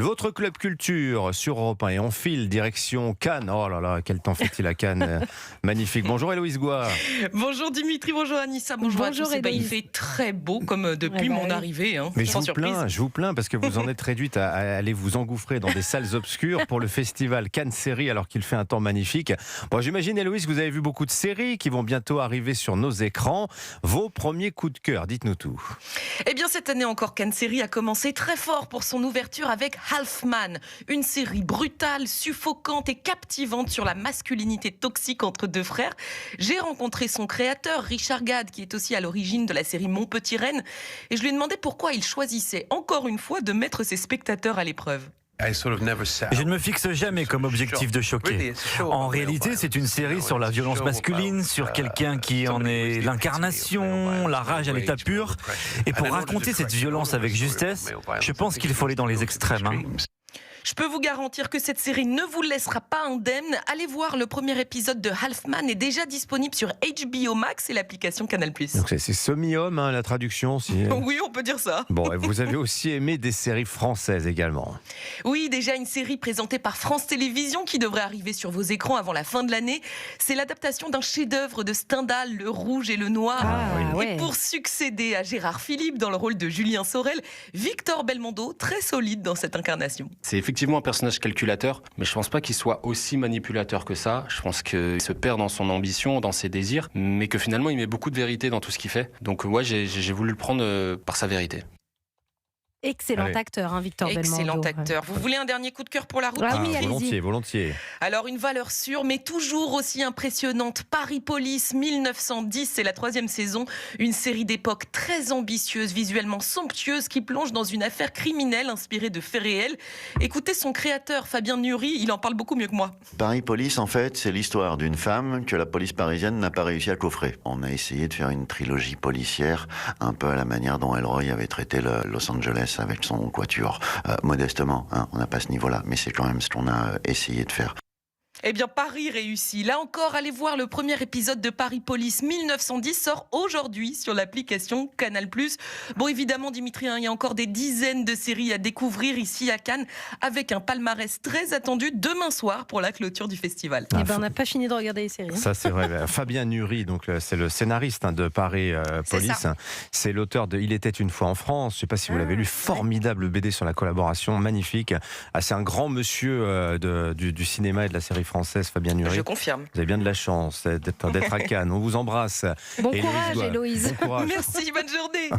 Votre club culture sur Europe 1 et on file direction Cannes. Oh là là, quel temps fait-il à Cannes. Magnifique. Bonjour Héloïse Goua. Bonjour Dimitri, bonjour Anissa, bonjour à tous. Il fait très beau comme depuis mon arrivée. Mais je vous plains parce que vous en êtes réduite à aller vous engouffrer dans des salles obscures pour le festival Cannes Série alors qu'il fait un temps magnifique. Bon, j'imagine Héloïse que vous avez vu beaucoup de séries qui vont bientôt arriver sur nos écrans. Vos premiers coups de cœur, dites-nous tout. Eh bien cette année encore, Cannes Série a commencé très fort pour son ouverture avec Halfman, une série brutale, suffocante et captivante sur la masculinité toxique entre deux frères. J'ai rencontré son créateur, Richard Gad, qui est aussi à l'origine de la série Mon Petit Reine, et je lui ai demandé pourquoi il choisissait encore une fois de mettre ses spectateurs à l'épreuve. Je ne me fixe jamais comme objectif de choquer. En réalité, c'est une série sur la violence masculine, sur quelqu'un qui en est l'incarnation, la rage à l'état pur. Et pour raconter cette violence avec justesse, je pense qu'il faut aller dans les extrêmes. Je peux vous garantir que cette série ne vous laissera pas indemne. Allez voir, le premier épisode de Halfman est déjà disponible sur HBO Max et l'application Canal+. Donc c'est semi-homme, hein, la traduction. Oui, on peut dire ça. Bon, et vous avez aussi aimé des séries françaises également. Oui, déjà une série présentée par France Télévisions qui devrait arriver sur vos écrans avant la fin de l'année. C'est l'adaptation d'un chef-d'œuvre de Stendhal, Le Rouge et le Noir. Et pour succéder à Gérard Philippe dans le rôle de Julien Sorel, Victor Belmondo, très solide dans cette incarnation. C'est effectivement un personnage calculateur, mais je pense pas qu'il soit aussi manipulateur que ça. Je pense qu'il se perd dans son ambition, dans ses désirs, mais que finalement il met beaucoup de vérité dans tout ce qu'il fait. Donc ouais, j'ai voulu le prendre par sa vérité. Excellent acteur, hein, Victor Belmondo. Excellent acteur. Vous voulez un dernier coup de cœur pour la route? Volontiers. Alors, une valeur sûre, mais toujours aussi impressionnante. Paris Police 1910, c'est la 3e saison. Une série d'époque très ambitieuse, visuellement somptueuse, qui plonge dans une affaire criminelle inspirée de faits réels. Écoutez son créateur, Fabien Nury, il en parle beaucoup mieux que moi. Paris Police, en fait, c'est l'histoire d'une femme que la police parisienne n'a pas réussi à coffrer. On a essayé de faire une trilogie policière, un peu à la manière dont Elroy avait traité Los Angeles avec son quatuor. Modestement, hein, on n'a pas ce niveau-là, mais c'est quand même ce qu'on a essayé de faire. Eh bien, Paris réussit. Là encore, allez voir, le premier épisode de Paris Police 1910 sort aujourd'hui sur l'application Canal+. Bon, évidemment, Dimitri, il y a encore des dizaines de séries à découvrir ici à Cannes, avec un palmarès très attendu demain soir pour la clôture du festival. Eh ben, on n'a pas fini de regarder les séries. Ça, c'est vrai. Fabien Nury, donc c'est le scénariste de Paris Police. C'est l'auteur de Il était une fois en France. Je ne sais pas si vous l'avez lu. Formidable BD sur la collaboration, magnifique. C'est un grand monsieur du cinéma et de la série française, Fabien Nury. Je confirme. Vous avez bien de la chance d'être à Cannes. On vous embrasse. Bon courage, Héloïse. Bon courage. Merci, bonne journée.